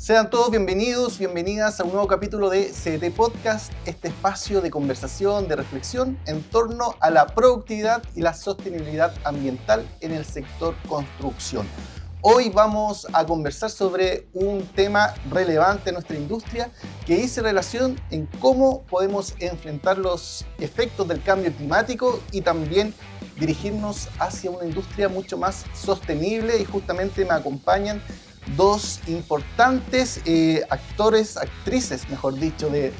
Sean todos bienvenidos, bienvenidas a un nuevo capítulo de CDT Podcast, este espacio de conversación, de reflexión en torno a la productividad y la sostenibilidad ambiental en el sector construcción. Hoy vamos a conversar sobre un tema relevante en nuestra industria que dice relación en cómo podemos enfrentar los efectos del cambio climático y también dirigirnos hacia una industria mucho más sostenible, y justamente me acompañan dos importantes actrices, mejor dicho, de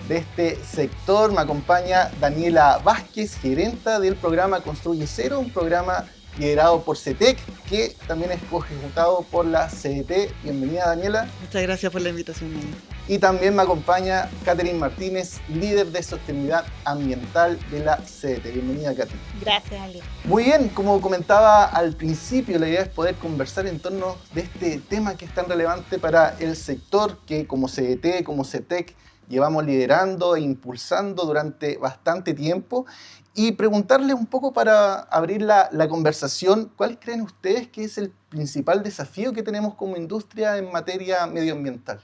este sector. Me acompaña Daniela Vázquez, gerenta del programa Construye Cero, un programa liderado por CETEC, que también es co-ejecutado por la CDT. Bienvenida, Daniela. Muchas gracias por la invitación, Daniela. Y también me acompaña Catherine Martínez, líder de sostenibilidad ambiental de la CDT. Bienvenida, Catherine. Gracias, Ali. Muy bien, como comentaba al principio, la idea es poder conversar en torno de este tema que es tan relevante para el sector que como CDT, como CETEC, llevamos liderando e impulsando durante bastante tiempo. Y preguntarles un poco para abrir la conversación, ¿cuáles creen ustedes que es el principal desafío que tenemos como industria en materia medioambiental?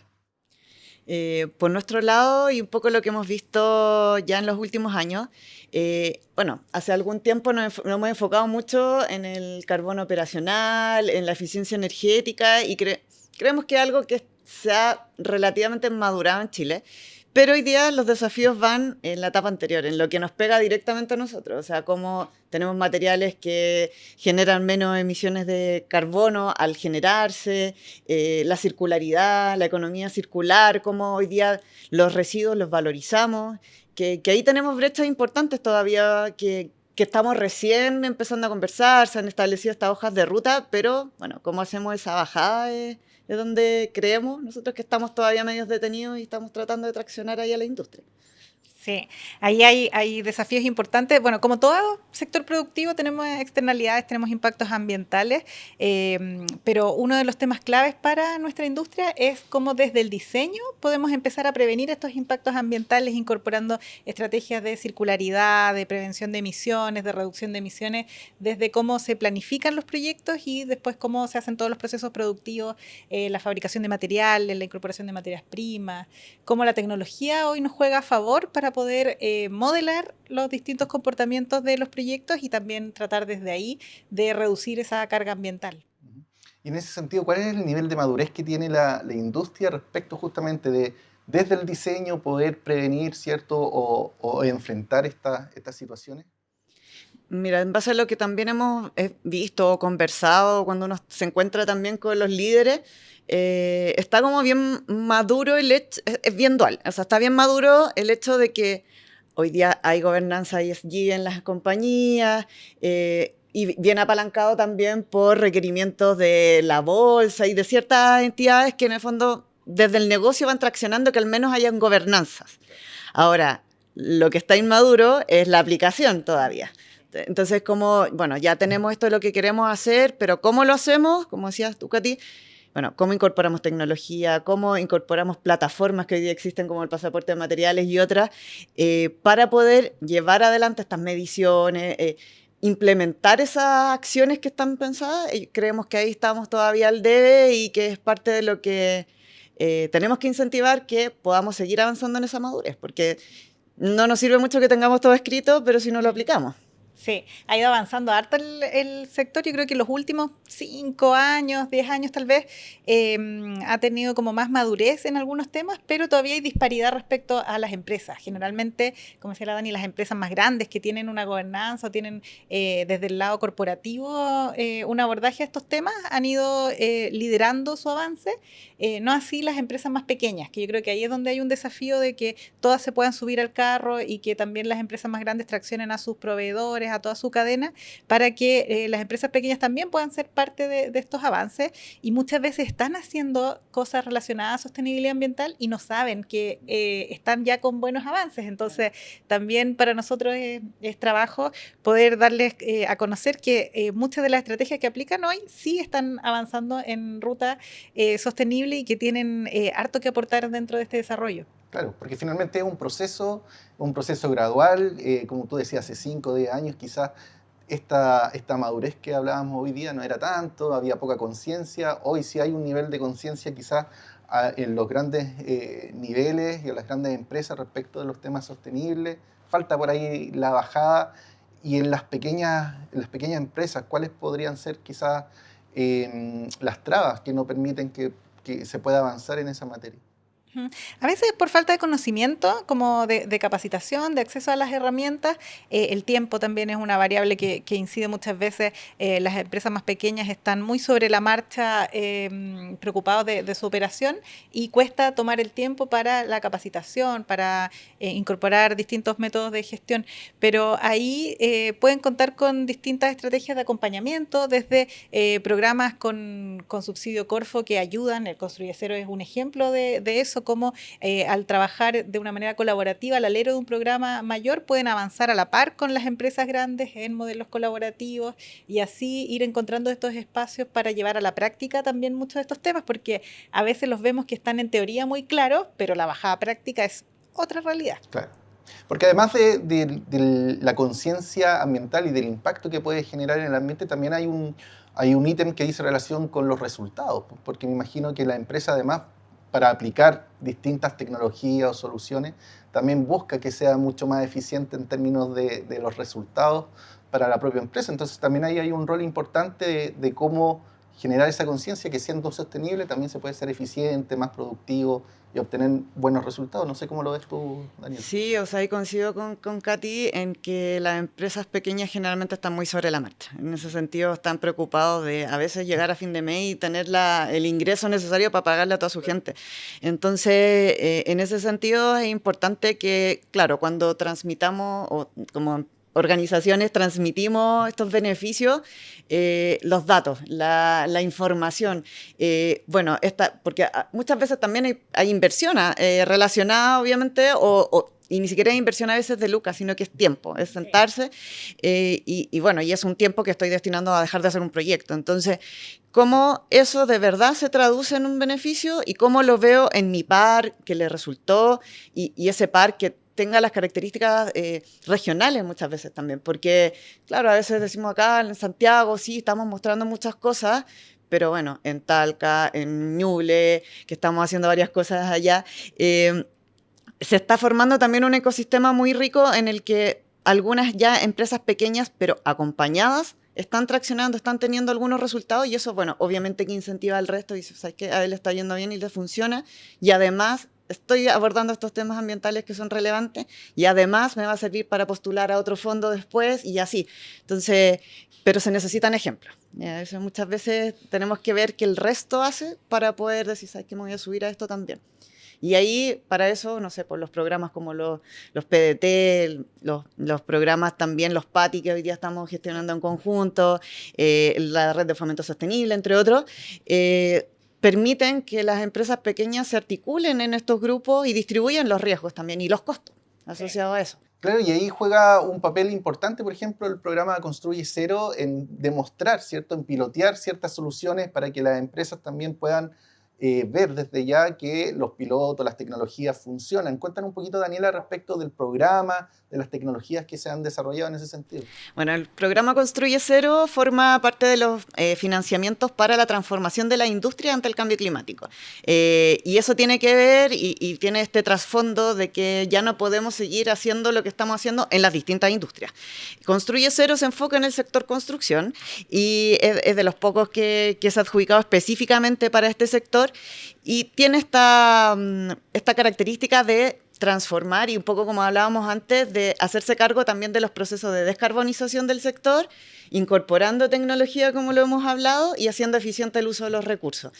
Por nuestro lado, y un poco lo que hemos visto ya en los últimos años, hace algún tiempo nos hemos enfocado mucho en el carbono operacional, en la eficiencia energética, y creemos que es algo que se ha relativamente madurado en Chile. Pero hoy día los desafíos van en la etapa anterior, en lo que nos pega directamente a nosotros. O sea, cómo tenemos materiales que generan menos emisiones de carbono al generarse, la circularidad, la economía circular, cómo hoy día los residuos los valorizamos, que ahí tenemos brechas importantes todavía que estamos recién empezando a conversar, se han establecido estas hojas de ruta, pero bueno, cómo hacemos esa bajada es donde creemos nosotros que estamos todavía medio detenidos y estamos tratando de traccionar ahí a la industria. Sí, ahí hay desafíos importantes. Bueno, como todo sector productivo tenemos externalidades, tenemos impactos ambientales, pero uno de los temas claves para nuestra industria es cómo desde el diseño podemos empezar a prevenir estos impactos ambientales incorporando estrategias de circularidad, de prevención de emisiones, de reducción de emisiones, desde cómo se planifican los proyectos y después cómo se hacen todos los procesos productivos, la fabricación de materiales, la incorporación de materias primas, cómo la tecnología hoy nos juega a favor para poder modelar los distintos comportamientos de los proyectos y también tratar desde ahí de reducir esa carga ambiental. Y en ese sentido, ¿cuál es el nivel de madurez que tiene la industria respecto justamente de, desde el diseño, poder prevenir, ¿cierto?, o enfrentar estas situaciones? Mira, en base a lo que también hemos visto o conversado cuando uno se encuentra también con los líderes, está como bien maduro el hecho, es bien dual, o sea, está bien maduro el hecho de que hoy día hay gobernanza ESG en las compañías, y bien apalancado también por requerimientos de la bolsa y de ciertas entidades que en el fondo desde el negocio van traccionando que al menos hayan gobernanzas. Ahora, lo que está inmaduro es la aplicación todavía. Entonces, ya tenemos esto de lo que queremos hacer, pero ¿cómo lo hacemos? Como decías tú, Katy, bueno, ¿cómo incorporamos tecnología? ¿Cómo incorporamos plataformas que hoy día existen como el pasaporte de materiales y otras para poder llevar adelante estas mediciones, implementar esas acciones que están pensadas? Y creemos que ahí estamos todavía al debe y que es parte de lo que tenemos que incentivar, que podamos seguir avanzando en esa madurez, porque no nos sirve mucho que tengamos todo escrito, pero si no lo aplicamos. Sí, ha ido avanzando harto el sector. Yo creo que los últimos 5 años, 10 años tal vez, ha tenido como más madurez en algunos temas, pero todavía hay disparidad respecto a las empresas. Generalmente, como decía la Dani, las empresas más grandes que tienen una gobernanza o tienen desde el lado corporativo un abordaje a estos temas han ido liderando su avance, no así las empresas más pequeñas, que yo creo que ahí es donde hay un desafío de que todas se puedan subir al carro y que también las empresas más grandes traccionen a sus proveedores, a toda su cadena, para que las empresas pequeñas también puedan ser parte de estos avances, y muchas veces están haciendo cosas relacionadas a sostenibilidad ambiental y no saben que están ya con buenos avances. Entonces, también para nosotros es trabajo poder darles a conocer que muchas de las estrategias que aplican hoy sí están avanzando en ruta sostenible y que tienen harto que aportar dentro de este desarrollo. Claro, porque finalmente es un proceso gradual, como tú decías, hace 5 o 10 años quizás esta madurez que hablábamos hoy día no era tanto, había poca conciencia. Hoy sí hay un nivel de conciencia quizás en los grandes niveles y en las grandes empresas respecto de los temas sostenibles? Falta por ahí la bajada. Y en las pequeñas empresas, ¿cuáles podrían ser quizás las trabas que no permiten que se pueda avanzar en esa materia? A veces por falta de conocimiento, como de capacitación, de acceso a las herramientas, el tiempo también es una variable que incide muchas veces. Las empresas más pequeñas están muy sobre la marcha, preocupados de su operación, y cuesta tomar el tiempo para la capacitación, para incorporar distintos métodos de gestión. Pero ahí pueden contar con distintas estrategias de acompañamiento, desde programas con subsidio Corfo que ayudan. El Construye Cero es un ejemplo de eso, cómo al trabajar de una manera colaborativa al alero de un programa mayor pueden avanzar a la par con las empresas grandes en modelos colaborativos, y así ir encontrando estos espacios para llevar a la práctica también muchos de estos temas, porque a veces los vemos que están en teoría muy claros, pero la bajada práctica es otra realidad. Claro. Porque además de la conciencia ambiental y del impacto que puede generar en el ambiente, también hay un ítem que dice relación con los resultados, porque me imagino que la empresa, además, para aplicar distintas tecnologías o soluciones, también busca que sea mucho más eficiente en términos de los resultados para la propia empresa. Entonces también ahí hay un rol importante de cómo generar esa conciencia que, siendo sostenible, también se puede ser eficiente, más productivo y obtener buenos resultados. No sé cómo lo ves tú, Daniel. Sí, o sea, ahí coincido con Katy en que las empresas pequeñas generalmente están muy sobre la marcha. En ese sentido, están preocupados de a veces llegar a fin de mes y tener el ingreso necesario para pagarle a toda su gente. Entonces, en ese sentido, es importante que, claro, cuando transmitamos, o como organizaciones transmitimos estos beneficios, los datos, la información. Bueno, porque muchas veces también hay inversión relacionada, obviamente, y ni siquiera es inversión a veces de lucas, sino que es tiempo, es sentarse, y bueno, y es un tiempo que estoy destinando a dejar de hacer un proyecto. Entonces, ¿cómo eso de verdad se traduce en un beneficio y cómo lo veo en mi par que le resultó, y ese par que tenga las características regionales muchas veces también? Porque, claro, a veces decimos acá en Santiago, sí, estamos mostrando muchas cosas, pero bueno, en Talca, en Ñuble, que estamos haciendo varias cosas allá, se está formando también un ecosistema muy rico en el que algunas ya empresas pequeñas, pero acompañadas, están traccionando, están teniendo algunos resultados, y eso, bueno, obviamente que incentiva al resto y dice, ¿sabes qué? A él le está yendo bien y le funciona, y además estoy abordando estos temas ambientales que son relevantes, y además me va a servir para postular a otro fondo después, y así. Entonces, pero se necesitan ejemplos. Eso muchas veces tenemos que ver qué el resto hace para poder decir, ¿sabes qué? Me voy a subir a esto también. Y ahí, para eso, no sé, por los programas como los PDT, los programas también, los PATI que hoy día estamos gestionando en conjunto, la Red de Fomento Sostenible, entre otros, permiten que las empresas pequeñas se articulen en estos grupos y distribuyan los riesgos también y los costos asociados a eso. Claro, y ahí juega un papel importante, por ejemplo, el programa Construye Cero, en demostrar, ¿cierto?, en pilotear ciertas soluciones para que las empresas también puedan ver desde ya que los pilotos, las tecnologías funcionan. Cuéntanos un poquito, Daniela, respecto del programa, de las tecnologías que se han desarrollado en ese sentido. Bueno, el programa Construye Cero forma parte de los financiamientos para la transformación de la industria ante el cambio climático. Y eso tiene que ver y tiene este trasfondo de que ya no podemos seguir haciendo lo que estamos haciendo en las distintas industrias. Construye Cero se enfoca en el sector construcción y es de los pocos que se ha adjudicado específicamente para este sector, y tiene esta característica de transformar, y un poco como hablábamos antes, de hacerse cargo también de los procesos de descarbonización del sector, incorporando tecnología como lo hemos hablado y haciendo eficiente el uso de los recursos.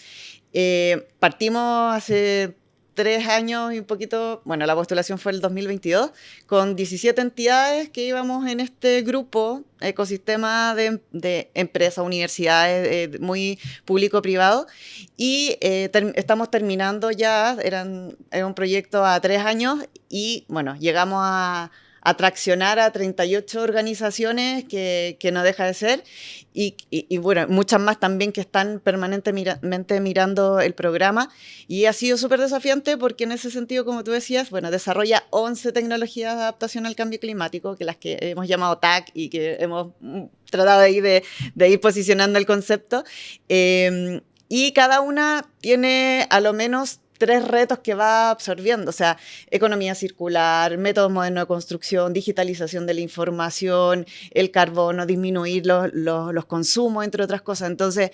Partimos hace 3 años y un poquito, bueno, la postulación fue el 2022, con 17 entidades que íbamos en este grupo, ecosistema de empresas, universidades, muy público-privado, y estamos terminando ya, era un proyecto a 3 años, y bueno, llegamos a traccionar a 38 organizaciones, que no deja de ser, y bueno, muchas más también que están permanentemente mirando el programa, y ha sido súper desafiante porque en ese sentido, como tú decías, bueno, desarrolla 11 tecnologías de adaptación al cambio climático, que las que hemos llamado TAC y que hemos tratado de ir posicionando el concepto, y cada una tiene a lo menos 3 retos que va absorbiendo, o sea, economía circular, métodos modernos de construcción, digitalización de la información, el carbono, disminuir los consumos, entre otras cosas. Entonces,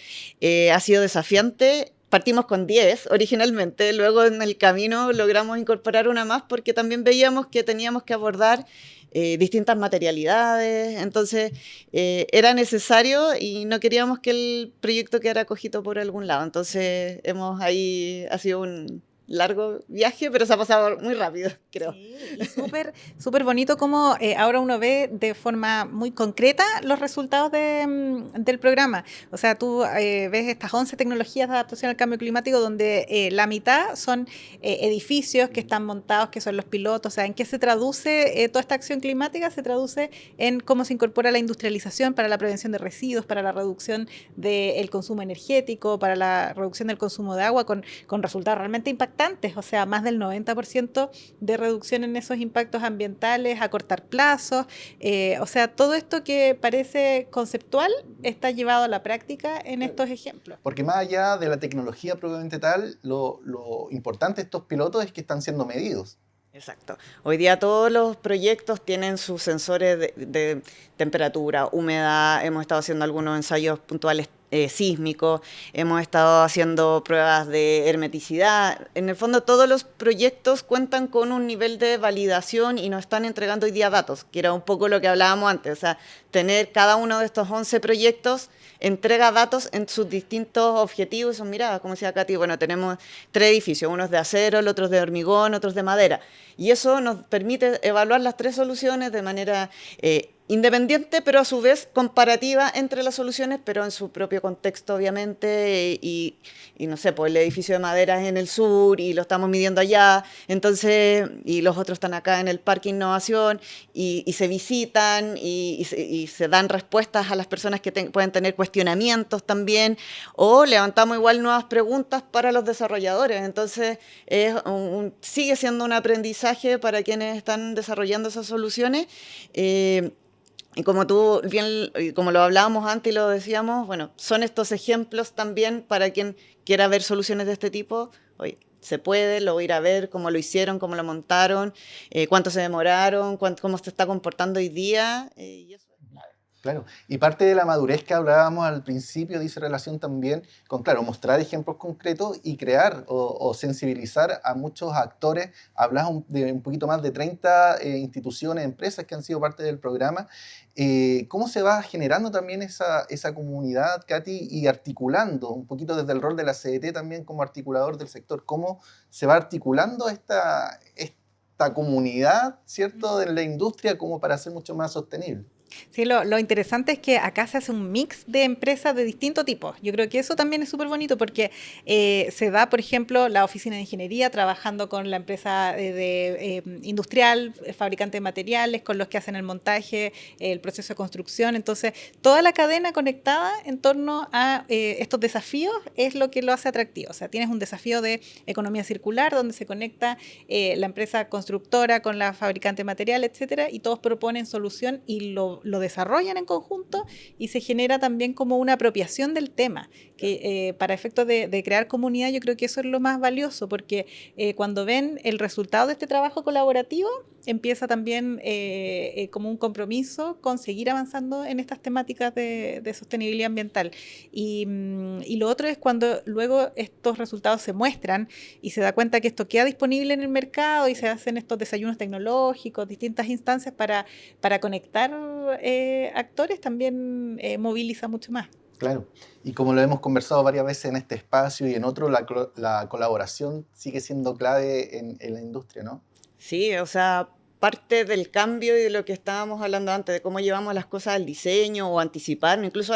ha sido desafiante. Partimos con 10 originalmente, luego en el camino logramos incorporar una más porque también veíamos que teníamos que abordar distintas materialidades, entonces era necesario y no queríamos que el proyecto quedara cojito por algún lado, entonces ha sido un largo viaje, pero se ha pasado muy rápido, creo. Sí, y súper bonito como ahora uno ve de forma muy concreta los resultados del programa. O sea, tú ves estas 11 tecnologías de adaptación al cambio climático donde la mitad son edificios que están montados, que son los pilotos. O sea, ¿en qué se traduce toda esta acción climática? Se traduce en cómo se incorpora la industrialización para la prevención de residuos, para la reducción del consumo energético, para la reducción del consumo de agua, con resultados realmente impactantes. O sea, más del 90% de reducción en esos impactos ambientales, acortar plazos. O sea, todo esto que parece conceptual está llevado a la práctica en estos ejemplos. Porque más allá de la tecnología probablemente tal, lo importante de estos pilotos es que están siendo medidos. Exacto. Hoy día todos los proyectos tienen sus sensores de temperatura, humedad, hemos estado haciendo algunos ensayos puntuales sísmicos, hemos estado haciendo pruebas de hermeticidad. En el fondo todos los proyectos cuentan con un nivel de validación y nos están entregando hoy día datos, que era un poco lo que hablábamos antes, o sea, tener cada uno de estos 11 proyectos entrega datos en sus distintos objetivos y sus miradas, como decía Katy, bueno, tenemos 3 edificios, uno es de acero, el otro es de hormigón, otro es de madera, y eso nos permite evaluar las 3 soluciones de manera independiente, pero a su vez comparativa entre las soluciones, pero en su propio contexto, obviamente, y no sé, pues el edificio de madera es en el sur y lo estamos midiendo allá, entonces, y los otros están acá en el Parque Innovación, y se visitan, y se dan respuestas a las personas que pueden tener cuestionamientos también, o levantamos igual nuevas preguntas para los desarrolladores, entonces sigue siendo un aprendizaje para quienes están desarrollando esas soluciones, y como tú bien, como lo hablábamos antes y lo decíamos, bueno, son estos ejemplos también para quien quiera ver soluciones de este tipo. Oye, se puede, lo voy a ir a ver, cómo lo hicieron, cómo lo montaron, cuánto se demoraron, cómo se está comportando hoy día. Y eso. Claro, y parte de la madurez que hablábamos al principio dice relación también con, claro, mostrar ejemplos concretos y crear o sensibilizar a muchos actores. Hablas de un poquito más de 30 instituciones, empresas que han sido parte del programa. ¿Cómo se va generando también esa comunidad, Katy, y articulando un poquito desde el rol de la CDT también como articulador del sector? ¿Cómo se va articulando esta comunidad, ¿cierto?, de la industria como para ser mucho más sostenible? Sí, lo interesante es que acá se hace un mix de empresas de distintos tipos. Yo creo que eso también es súper bonito porque se da, por ejemplo, la oficina de ingeniería trabajando con la empresa industrial, fabricante de materiales, con los que hacen el montaje, el proceso de construcción. Entonces, toda la cadena conectada en torno a estos desafíos es lo que lo hace atractivo. O sea, tienes un desafío de economía circular donde se conecta la empresa constructora con la fabricante de material, etcétera, y todos proponen solución y lo desarrollan en conjunto y se genera también como una apropiación del tema, que para efectos de crear comunidad yo creo que eso es lo más valioso, porque cuando ven el resultado de este trabajo colaborativo, empieza también como un compromiso con seguir avanzando en estas temáticas de sostenibilidad ambiental. Y lo otro es cuando luego estos resultados se muestran y se da cuenta que esto queda disponible en el mercado y se hacen estos desayunos tecnológicos, distintas instancias para conectar actores, también moviliza mucho más. Claro, y como lo hemos conversado varias veces en este espacio y en otro, la colaboración sigue siendo clave en la industria, ¿no? Sí, o sea, parte del cambio y de lo que estábamos hablando antes, de cómo llevamos las cosas al diseño o anticiparnos, incluso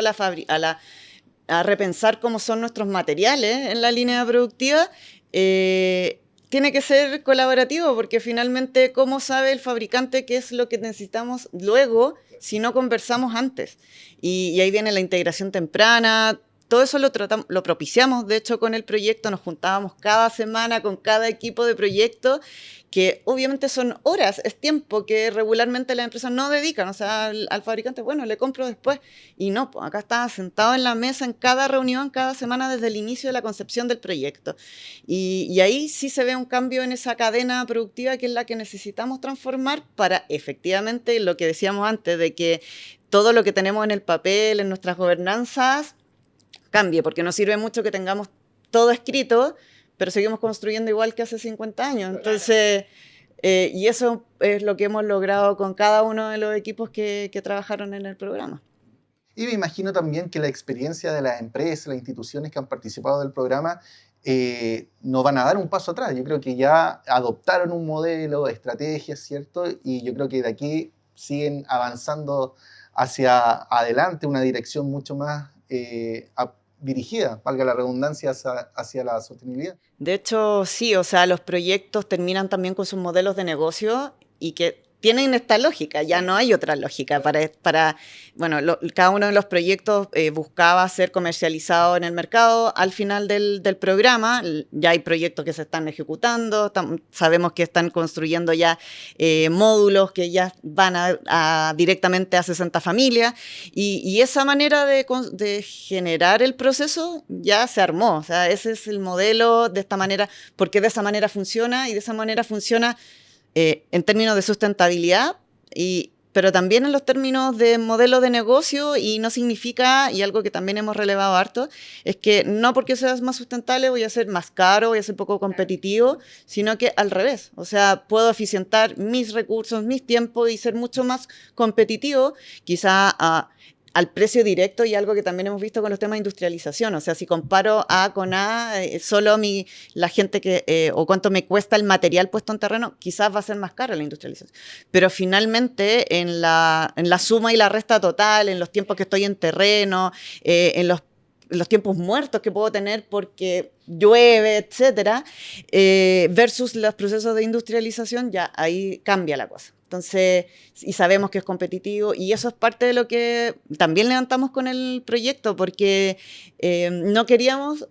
a repensar cómo son nuestros materiales en la línea productiva, tiene que ser colaborativo, porque finalmente, ¿cómo sabe el fabricante qué es lo que necesitamos luego si no conversamos antes? Y ahí viene la integración temprana, todo eso lo propiciamos, de hecho, con el proyecto. Nos juntábamos cada semana con cada equipo de proyecto, que obviamente son horas, es tiempo que regularmente las empresas no dedican. O sea, al fabricante, bueno, le compro después. Y no, pues acá estaba sentado en la mesa en cada reunión, cada semana, desde el inicio de la concepción del proyecto. Y ahí sí se ve un cambio en esa cadena productiva, que es la que necesitamos transformar para efectivamente lo que decíamos antes, de que todo lo que tenemos en el papel, en nuestras gobernanzas, cambie, porque no sirve mucho que tengamos todo escrito, pero seguimos construyendo igual que hace 50 años. Entonces, y eso es lo que hemos logrado con cada uno de los equipos que trabajaron en el programa. Y me imagino también que la experiencia de las empresas, las instituciones que han participado del programa, no van a dar un paso atrás. Yo creo que ya adoptaron un modelo, estrategias, ¿cierto? Y yo creo que de aquí siguen avanzando hacia adelante, una dirección mucho más dirigida, valga la redundancia, hacia la sostenibilidad. De hecho, sí, o sea, los proyectos terminan también con sus modelos de negocio y que tienen esta lógica, ya no hay otra lógica. Bueno, cada uno de los proyectos buscaba ser comercializado en el mercado al final del programa. Ya hay proyectos que se están ejecutando, sabemos que están construyendo ya módulos que ya van directamente a 60 familias, y esa manera de generar el proceso ya se armó. O sea, ese es el modelo, de esta manera, porque de esa manera funciona, y de esa manera funciona en términos de sustentabilidad, pero también en los términos de modelo de negocio. Y no significa, y algo que también hemos relevado harto, es que no porque seas más sustentable voy a ser más caro, voy a ser poco competitivo, sino que al revés. O sea, puedo eficientar mis recursos, mis tiempos, y ser mucho más competitivo, quizá al precio directo, y algo que también hemos visto con los temas de industrialización. O sea, si comparo A con A, solo la gente o cuánto me cuesta el material puesto en terreno, quizás va a ser más caro la industrialización. Pero finalmente, en la suma y la resta total, en los tiempos que estoy en terreno, en los tiempos muertos que puedo tener porque llueve, etcétera, versus los procesos de industrialización, ya ahí cambia la cosa. Entonces, y sabemos que es competitivo, y eso es parte de lo que también levantamos con el proyecto, porque no queríamos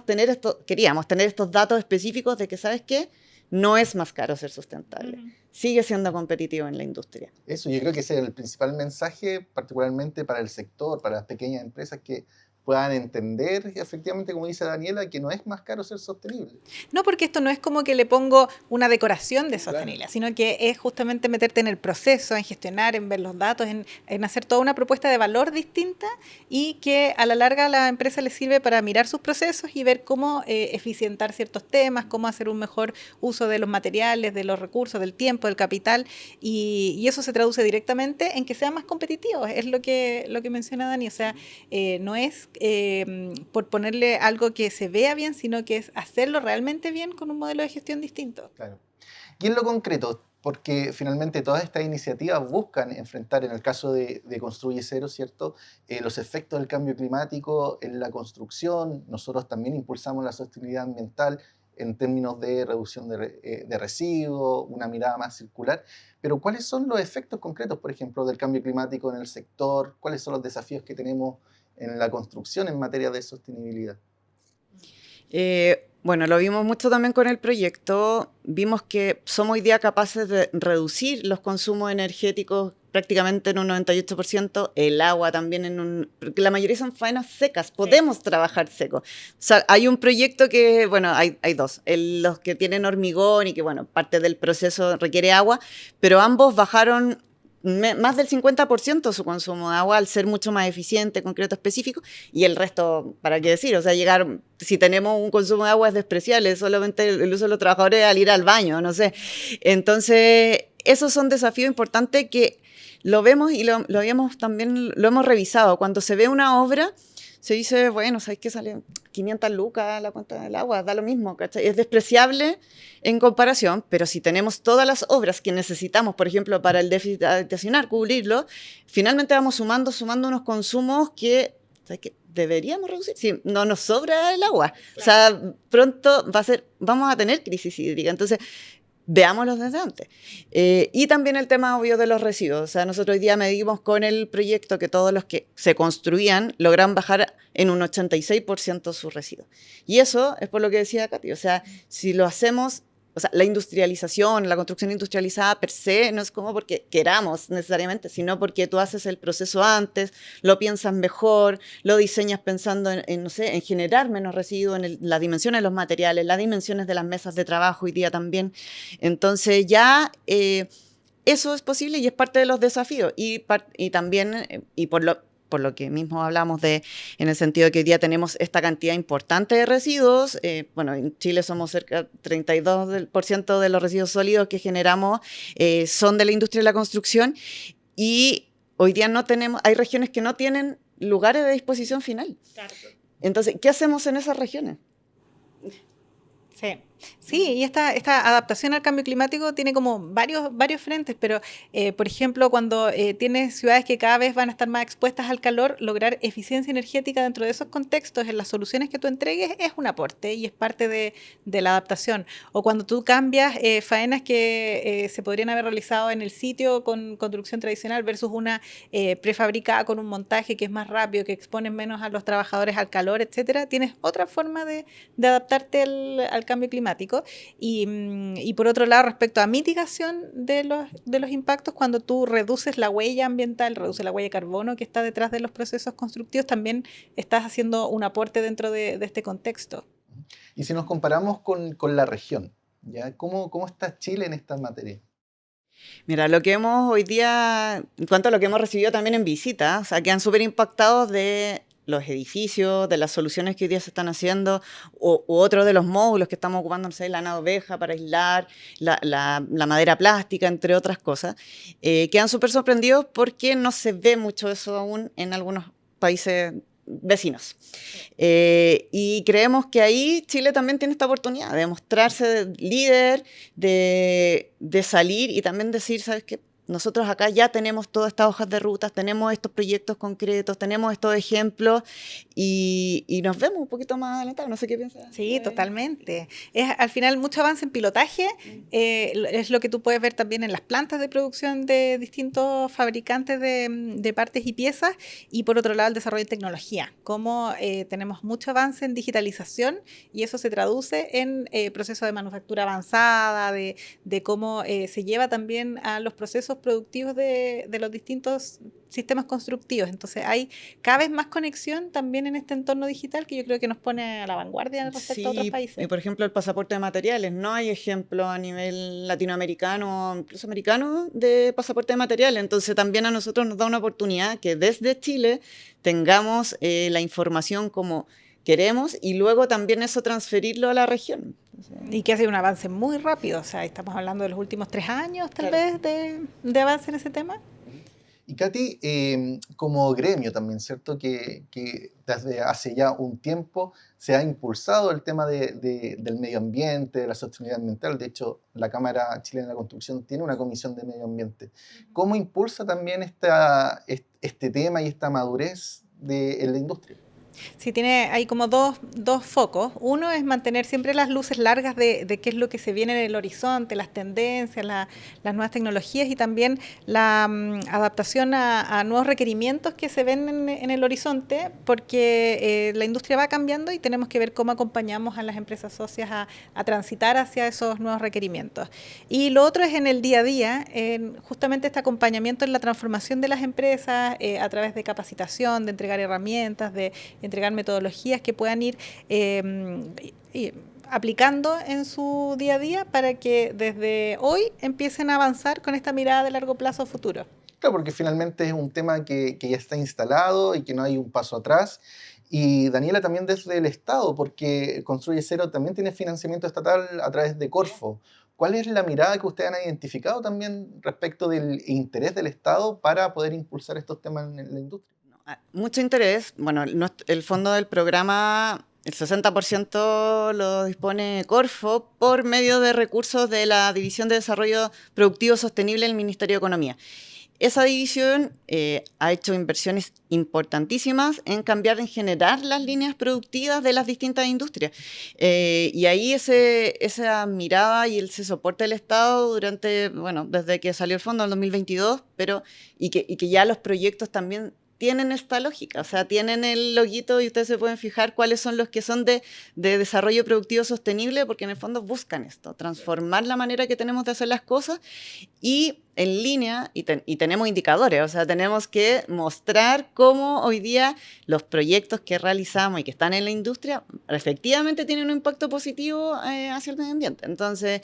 tener estos datos específicos de que, ¿sabes qué? No es más caro ser sustentable. Sigue siendo competitivo en la industria. Eso, yo creo que ese es el principal mensaje, particularmente para el sector, para las pequeñas empresas, que puedan entender, efectivamente, como dice Daniela, que no es más caro ser sostenible. No, porque esto no es como que le pongo una decoración de sostenibilidad, sino que es justamente meterte en el proceso, en gestionar, en ver los datos, en hacer toda una propuesta de valor distinta, y que a la larga a la empresa le sirve para mirar sus procesos y ver cómo eficientar ciertos temas, cómo hacer un mejor uso de los materiales, de los recursos, del tiempo, del capital, y eso se traduce directamente en que sean más competitivos. Es lo que menciona Dani. O sea, no es por ponerle algo que se vea bien, sino que es hacerlo realmente bien con un modelo de gestión distinto. Claro. Y en lo concreto, porque finalmente todas estas iniciativas buscan enfrentar, en el caso de Construye Cero, ¿cierto?, los efectos del cambio climático en la construcción. Nosotros también impulsamos la sostenibilidad ambiental en términos de reducción de residuos, una mirada más circular. Pero ¿cuáles son los efectos concretos, por ejemplo, del cambio climático en el sector? ¿Cuáles son los desafíos que tenemos en la construcción en materia de sostenibilidad? Bueno, lo vimos mucho también con el proyecto. Vimos que somos hoy día capaces de reducir los consumos energéticos prácticamente en un 98%, el agua también porque la mayoría son faenas secas, podemos trabajar seco. O sea, hay un proyecto que, bueno, hay dos, los que tienen hormigón y que, bueno, parte del proceso requiere agua, pero ambos bajaron más del 50% su consumo de agua, al ser mucho más eficiente, concreto, específico, y el resto, ¿para qué decir? O sea, si tenemos un consumo de agua es despreciable, solamente el uso de los trabajadores al ir al baño, no sé. Entonces, esos son desafíos importantes que lo vemos, y lo hemos revisado. Cuando se ve una obra, se dice, bueno, ¿sabes qué? Sale 500 lucas la cuenta del agua, da lo mismo, ¿cachai? Es despreciable en comparación, pero si tenemos todas las obras que necesitamos, por ejemplo, para el déficit habitacional, cubrirlo, finalmente vamos sumando unos consumos que, ¿sabes qué?, deberíamos reducir. Si no nos sobra el agua, o sea, pronto vamos a tener crisis hídrica. Entonces, veámoslos desde antes. Y también el tema obvio de los residuos. O sea, nosotros hoy día medimos con el proyecto que todos los que se construían logran bajar en un 86% sus residuos. Y eso es por lo que decía Katy. O sea, si lo hacemos... O sea, la industrialización, la construcción industrializada per se no es como porque queramos necesariamente, sino porque tú haces el proceso antes, lo piensas mejor, lo diseñas pensando no sé, en generar menos residuos, en las dimensiones de los materiales, las dimensiones de las mesas de trabajo hoy día también. Entonces ya eso es posible y es parte de los desafíos. Y también, y por lo que mismo hablamos en el sentido de que hoy día tenemos esta cantidad importante de residuos. Bueno, en Chile somos cerca del 32% de los residuos sólidos que generamos son de la industria de la construcción y hoy día no tenemos, hay regiones que no tienen lugares de disposición final. Claro. Entonces, ¿qué hacemos en esas regiones? Sí. Sí, y esta adaptación al cambio climático tiene como varios frentes, pero por ejemplo, cuando tienes ciudades que cada vez van a estar más expuestas al calor, lograr eficiencia energética dentro de esos contextos, en las soluciones que tú entregues, es un aporte y es parte de la adaptación. O cuando tú cambias faenas que se podrían haber realizado en el sitio con construcción tradicional versus una prefabricada con un montaje que es más rápido, que exponen menos a los trabajadores al calor, etcétera, tienes otra forma de adaptarte al cambio climático. Y por otro lado, respecto a mitigación de los impactos, cuando tú reduces la huella ambiental, reduces la huella de carbono que está detrás de los procesos constructivos, también estás haciendo un aporte dentro de este contexto. Y si nos comparamos con la región, ¿ya? ¿Cómo está Chile en esta materia? Mira, lo que hemos hoy día, en cuanto a lo que hemos recibido también en visita, o sea, quedan súper impactados de los edificios, de las soluciones que hoy día se están haciendo, u otro de los módulos que estamos ocupando, no sé, lana de oveja para aislar, la madera plástica, entre otras cosas. Quedan súper sorprendidos porque no se ve mucho eso aún en algunos países vecinos. Y creemos que ahí Chile también tiene esta oportunidad de mostrarse líder, de salir y también decir, ¿sabes qué? Nosotros acá ya tenemos todas estas hojas de rutas, tenemos estos proyectos concretos, tenemos estos ejemplos y nos vemos un poquito más adelantados. No sé qué piensas. Sí, totalmente. Es al final mucho avance en pilotaje. Es lo que tú puedes ver también en las plantas de producción de distintos fabricantes de partes y piezas. Y por otro lado, el desarrollo de tecnología. Cómo tenemos mucho avance en digitalización y eso se traduce en procesos de manufactura avanzada, de cómo se lleva también a los procesos productivos de los distintos sistemas constructivos. Entonces hay cada vez más conexión también en este entorno digital que yo creo que nos pone a la vanguardia respecto a otros países. Y por ejemplo el pasaporte de materiales, no hay ejemplo a nivel latinoamericano, incluso americano, de pasaporte de materiales. Entonces también a nosotros nos da una oportunidad que desde Chile tengamos la información como queremos y luego también eso transferirlo a la región. Y que ha sido un avance muy rápido, o sea, estamos hablando de los últimos 3 años tal vez de avance en ese tema. Y Katy, como gremio también, ¿cierto? Que desde hace ya un tiempo se ha impulsado el tema del medio ambiente, de la sostenibilidad ambiental. De hecho, la Cámara Chilena de la Construcción tiene una comisión de medio ambiente. ¿Cómo impulsa también este tema y esta madurez en la industria? Sí, hay como dos focos. Uno es mantener siempre las luces largas de qué es lo que se viene en el horizonte, las tendencias, las nuevas tecnologías y también la adaptación a nuevos requerimientos que se ven en el horizonte, porque la industria va cambiando y tenemos que ver cómo acompañamos a las empresas socias a transitar hacia esos nuevos requerimientos. Y lo otro es en el día a día, justamente este acompañamiento en la transformación de las empresas a través de capacitación, de entregar herramientas, de entregar metodologías que puedan ir aplicando en su día a día para que desde hoy empiecen a avanzar con esta mirada de largo plazo futuro. Claro, porque finalmente es un tema que ya está instalado y que no hay un paso atrás. Y Daniela, también desde el Estado, porque Construye Cero también tiene financiamiento estatal a través de Corfo. ¿Cuál es la mirada que ustedes han identificado también respecto del interés del Estado para poder impulsar estos temas en la industria? Mucho interés. Bueno, el fondo del programa, el 60% lo dispone Corfo por medio de recursos de la División de Desarrollo Productivo Sostenible del Ministerio de Economía. esa división ha hecho inversiones importantísimas en cambiar en general las líneas productivas de las distintas industrias. Y ahí esa mirada y ese soporte del Estado desde que salió el fondo en 2022, y que ya los proyectos también tienen esta lógica, o sea, tienen el loguito y ustedes se pueden fijar cuáles son los que son de desarrollo productivo sostenible, porque en el fondo buscan esto, transformar la manera que tenemos de hacer las cosas y en línea, y tenemos indicadores, o sea, tenemos que mostrar cómo hoy día los proyectos que realizamos y que están en la industria efectivamente tienen un impacto positivo hacia el medio ambiente. Entonces,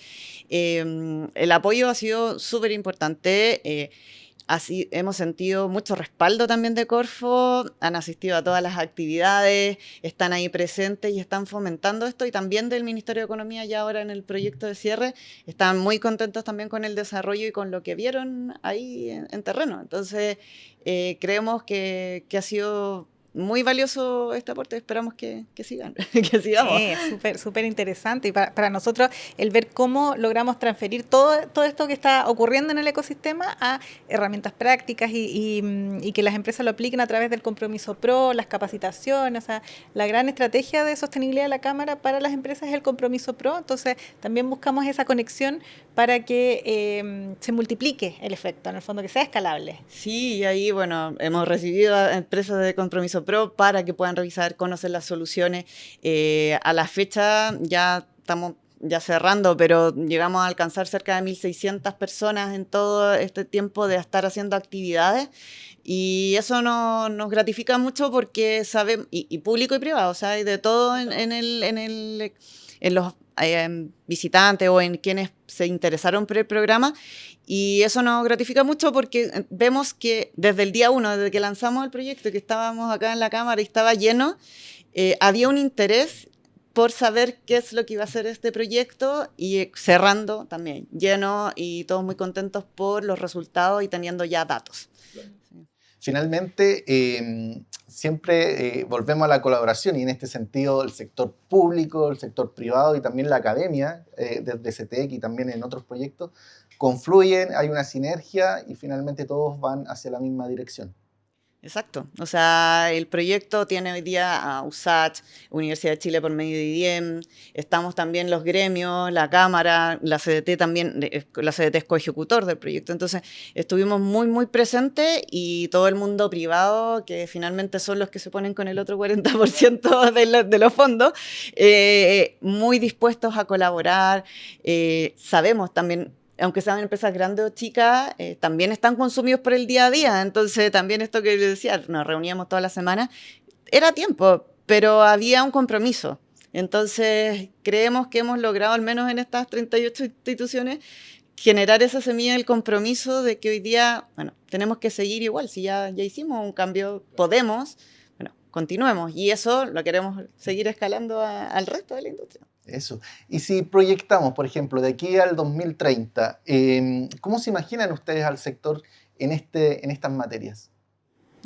el apoyo ha sido súper importante. Así hemos sentido mucho respaldo también de Corfo, han asistido a todas las actividades, están ahí presentes y están fomentando esto, y también del Ministerio de Economía ya ahora en el proyecto de cierre, están muy contentos también con el desarrollo y con lo que vieron ahí en terreno. Entonces, creemos que ha sido muy valioso este aporte, esperamos que sigan, que sigamos. Súper, súper interesante. Y para nosotros el ver cómo logramos transferir todo esto que está ocurriendo en el ecosistema a herramientas prácticas y que las empresas lo apliquen a través del compromiso PRO, las capacitaciones. O sea, la gran estrategia de sostenibilidad de la Cámara para las empresas es el compromiso PRO. Entonces, también buscamos esa conexión para que se multiplique el efecto, en el fondo, que sea escalable. Sí, y ahí, hemos recibido a empresas de compromiso PRO para que puedan revisar, conocer las soluciones. A la fecha ya estamos cerrando, pero llegamos a alcanzar cerca de 1.600 personas en todo este tiempo de estar haciendo actividades, y eso nos gratifica mucho porque sabemos, y público y privado, o sea, hay de todo en los visitantes o en quienes se interesaron por el programa, y eso nos gratifica mucho porque vemos que desde el día 1, desde que lanzamos el proyecto, que estábamos acá en la Cámara y estaba lleno, había un interés por saber qué es lo que iba a hacer este proyecto, y cerrando también lleno y todos muy contentos por los resultados y teniendo ya datos. Finalmente, siempre volvemos a la colaboración, y en este sentido el sector público, el sector privado y también la academia, desde CETEC y también en otros proyectos, confluyen, hay una sinergia y finalmente todos van hacia la misma dirección. Exacto. O sea, el proyecto tiene hoy día a USACH, Universidad de Chile por medio de IDIEM, estamos también los gremios, la Cámara, la CDT también, la CDT es coejecutor del proyecto. Entonces, estuvimos muy, muy presentes, y todo el mundo privado, que finalmente son los que se ponen con el otro 40% de los fondos, muy dispuestos a colaborar. Sabemos también, aunque sean empresas grandes o chicas, también están consumidos por el día a día. Entonces, también esto que les decía, nos reuníamos toda la semana, era tiempo, pero había un compromiso. Entonces, creemos que hemos logrado, al menos en estas 38 instituciones, generar esa semilla del compromiso de que hoy día, tenemos que seguir igual. Si ya hicimos un cambio, podemos, continuemos. Y eso lo queremos seguir escalando al resto de la industria. Eso. Y si proyectamos, por ejemplo, de aquí al 2030, ¿cómo se imaginan ustedes al sector en estas materias?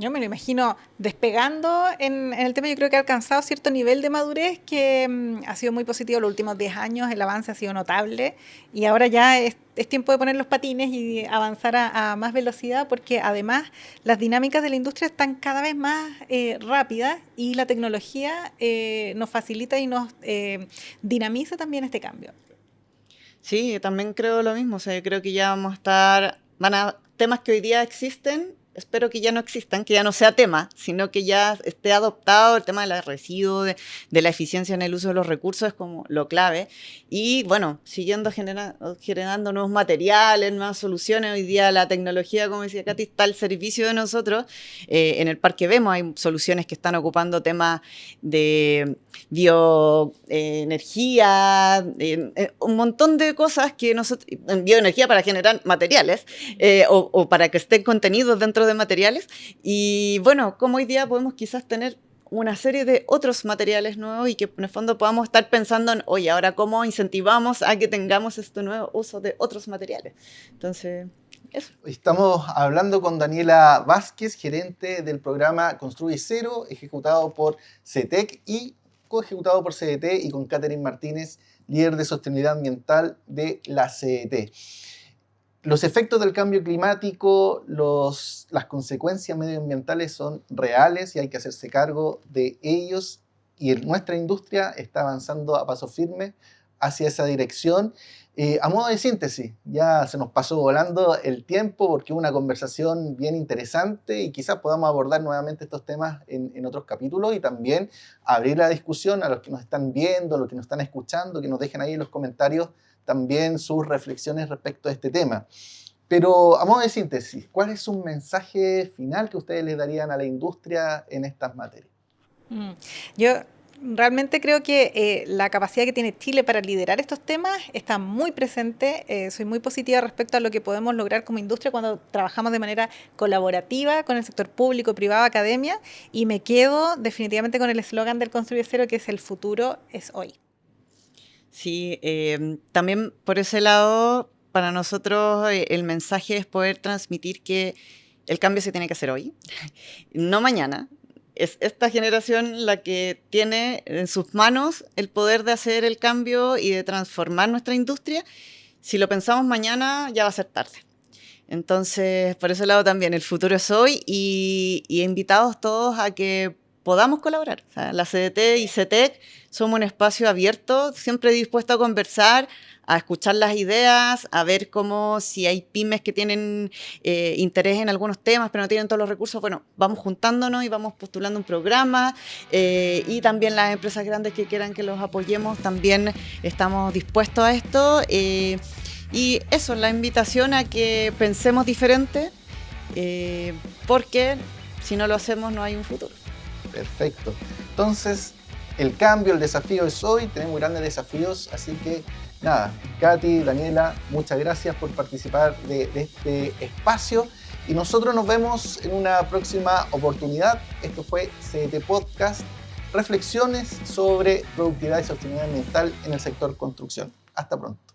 Yo me lo imagino despegando en el tema. Yo creo que ha alcanzado cierto nivel de madurez que ha sido muy positivo los últimos 10 años, el avance ha sido notable, y ahora ya es tiempo de poner los patines y avanzar a más velocidad, porque además las dinámicas de la industria están cada vez más rápidas, y la tecnología nos facilita y nos dinamiza también este cambio. Sí, también creo lo mismo. O sea, yo creo que ya temas que hoy día existen, espero que ya no existan, que ya no sea tema, sino que ya esté adoptado el tema de los residuos, de la eficiencia en el uso de los recursos, es como lo clave. Y siguiendo generando nuevos materiales, nuevas soluciones. Hoy día la tecnología, como decía Katy, está al servicio de nosotros. En el parque vemos, hay soluciones que están ocupando temas de bioenergía, un montón de cosas que nosotros, bioenergía para generar materiales, o para que estén contenidos dentro de materiales, y como hoy día podemos quizás tener una serie de otros materiales nuevos, y que en el fondo podamos estar pensando en, oye, ahora cómo incentivamos a que tengamos este nuevo uso de otros materiales. Entonces, eso. Estamos hablando con Daniela Vázquez, gerente del programa Construye Cero, ejecutado por CETEC y coejecutado por CDT, y con Catherine Martínez, líder de sostenibilidad ambiental de la CDT. Los efectos del cambio climático, las consecuencias medioambientales son reales y hay que hacerse cargo de ellos, y nuestra industria está avanzando a paso firme hacia esa dirección. A modo de síntesis, ya se nos pasó volando el tiempo porque hubo una conversación bien interesante y quizás podamos abordar nuevamente estos temas en otros capítulos, y también abrir la discusión a los que nos están viendo, a los que nos están escuchando, que nos dejen ahí en los comentarios también sus reflexiones respecto a este tema. Pero a modo de síntesis, ¿cuál es un mensaje final que ustedes le darían a la industria en estas materias? Yo realmente creo que la capacidad que tiene Chile para liderar estos temas está muy presente. Soy muy positiva respecto a lo que podemos lograr como industria cuando trabajamos de manera colaborativa con el sector público, privado, academia, y me quedo definitivamente con el eslogan del Construye Cero, que es: el futuro es hoy. Sí, también por ese lado, para nosotros el mensaje es poder transmitir que el cambio se tiene que hacer hoy, no mañana. Es esta generación la que tiene en sus manos el poder de hacer el cambio y de transformar nuestra industria. Si lo pensamos mañana, ya va a ser tarde. Entonces, por ese lado también, el futuro es hoy, y invitados todos a que podamos colaborar. O sea, la CDT y CETEC somos un espacio abierto, siempre dispuesto a conversar, a escuchar las ideas, a ver cómo, si hay pymes que tienen interés en algunos temas pero no tienen todos los recursos, bueno, vamos juntándonos y vamos postulando un programa, y también las empresas grandes que quieran que los apoyemos, también estamos dispuestos a esto, y eso, la invitación a que pensemos diferente, porque si no lo hacemos no hay un futuro. Perfecto. Entonces, el cambio, el desafío es hoy, tenemos grandes desafíos, así que nada, Katy, Daniela, muchas gracias por participar de este espacio, y nosotros nos vemos en una próxima oportunidad. Esto fue CDT Podcast, reflexiones sobre productividad y sostenibilidad ambiental en el sector construcción. Hasta pronto.